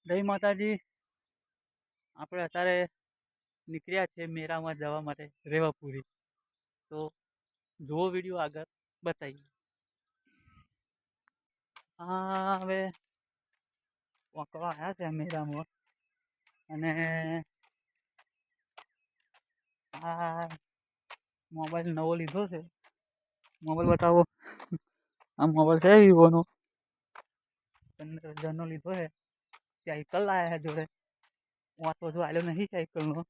જય માતાજી। આપણે અત્યારે નીકળ્યા છે મેળામાં જવા માટે રેવાપુરી। તો જુઓ વિડીયો આગળ બતાવીએ। હા, હવે વાંકવા આવ્યા છે મેળામાં અને આ મોબાઈલ નવો લીધો છે। મોબાઈલ બતાવો। આ મોબાઈલ છે વિવોનો, 15,000નો લીધો છે। સાયકલ લાયા છે જોડે। વાંચો જો આલ્યો નહીં સાયકલનો,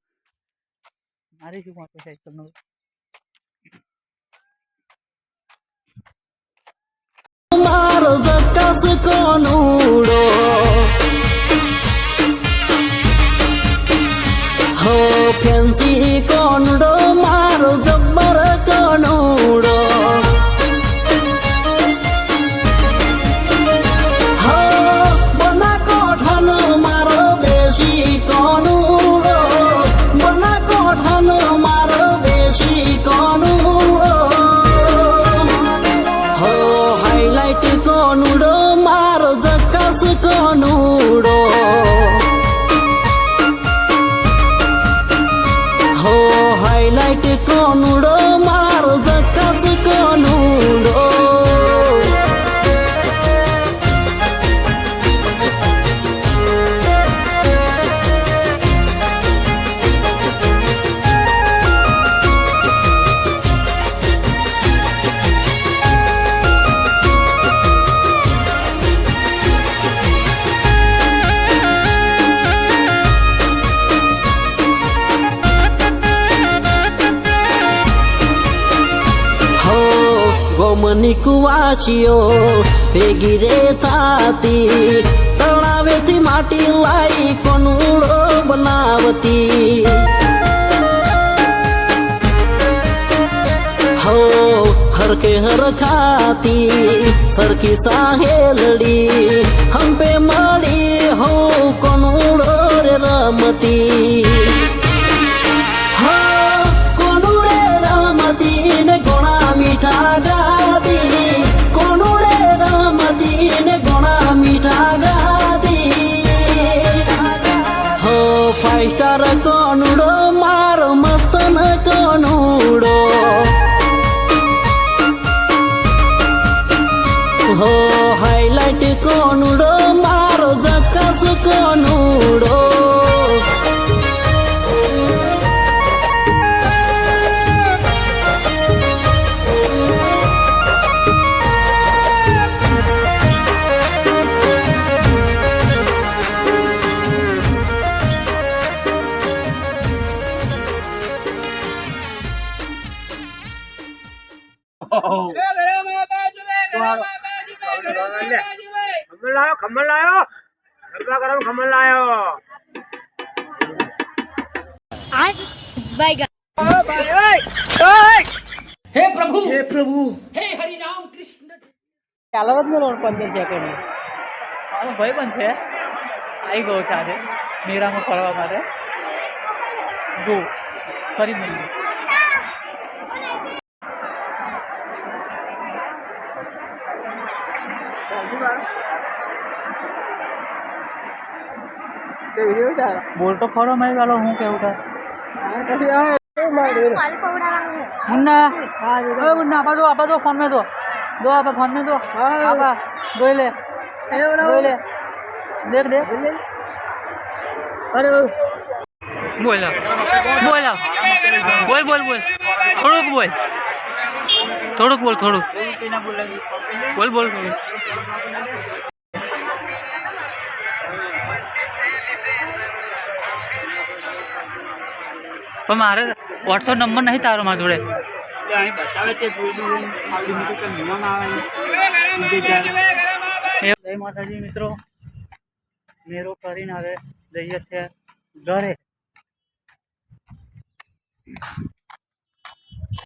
મારી શું વાંચો સાયકલનો। મારો જકાસ કોનુડો હો ફેન્સી કોનુડો મારો જબ્બર કોનુડો હો બના કોઠાનો મારો દેશી કોનુડો બના કોઠાનો મારો દેશી કોનુડો હો હાઈલાइट કોનુડો મારો જકાસ કોનુડો હો હાઈલાइट કોનુડો મારો જકાસ કોનુડો ગોમની કુવાચીઓ ભેગી રે થાતી તળાવેથી માટી લાઈ કોનુડો બનાવતી હો હરકે હરખાતી સરખી સાહેલડી હંપે મળી હો કોનુડો રે રમતી મીઠા ગાતી કોનુડે રમતી ને ઘણા મીઠા ગાતી હો 5 સ્ટાર કોનુડો મારો મસ્તન કોનુડો હો હાઈલાइट કોનુડો મારો જકાસ કોનુડો खम्मल लायो गरबा गरम खम्मल लायो हे प्रभु हे हरि राम कृष्ण ચાલવત નો લોન 15 સેકન્ડ મારો ભાઈ પણ છે આવી ગયો છે મેળામાં ફરવા માટે। જો ફરી મળીએ। બોલ તો ખરો મારી વાલો હું કેવું થાય मुन्ना मुन्ना आपा दो फोन में दो आपा फोन में दो आपा दो ले देख देख अरे बोल बोल बोल बोल बोल थोड़ुक बोल थोड़ुक बोल थोड़ुक बोल बोल પણ મારે WhatsApp નંબર નહીં તારો મારા જોડે બતાવે તે જય માતાજી મિત્રો। મેરો કરીને હવે જઈએ છે ઘરે।